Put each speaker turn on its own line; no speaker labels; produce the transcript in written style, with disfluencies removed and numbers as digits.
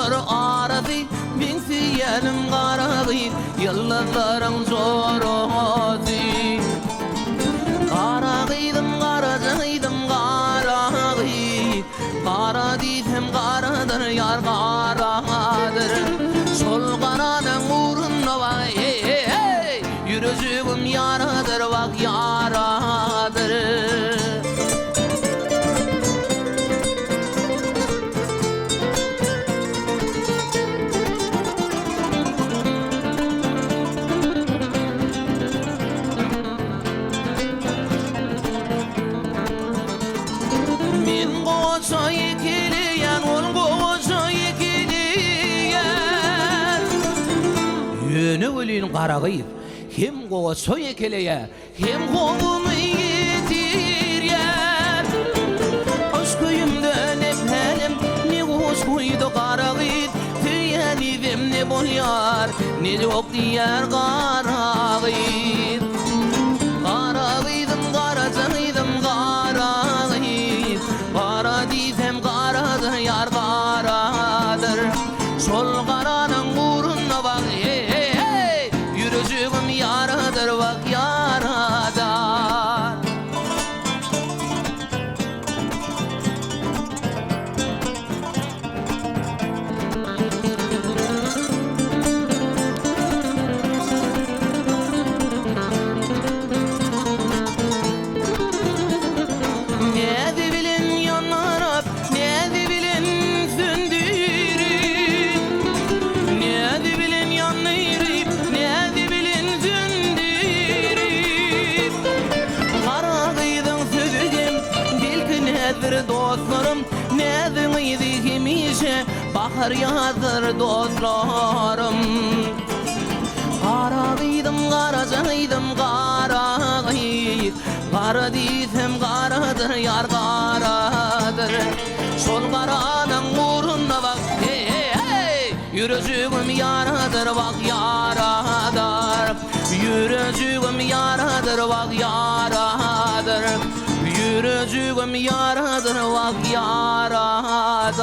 yollar aradı, bin siyelim karadı, yıldızların zoradı. Karagıydım, karacıydım, karagı, kara diysem karadır, yar karadır. Sol kanadın uğruna bak, hey hey hey, yürücüğüm yaradır, bak yaradır. Koça ikiliyen, ol koça ikiliyen. Yönü ölün karagıyıp, hem koça ikiliye, hem kovumu yitiryen. Aşkıyımda ne pelim, ne koç koydu karagıyıp, tüyen idim ne bolyar, ne yok diyer karagıyıp. Karagıydım, karacıydım, karagıyıp, kara diysem karadır, yar karadır. Sol karanın uğruna bak, hey hey hey, yürücüğüm yaradır, bak yaradır. Dostlarım ne idi hemişe bahar yağdır dostlarım. Karagıydım, karacıydım, karagıyı, kara diysem karadır, yar karadır. Sol karanın uğruna bak, hey hey hey, yürücüğüm yaradır, bak yaradır. Yürücüğüm yaradır, bak yaradır. Yürücüğüm yaradır, bak yaradır.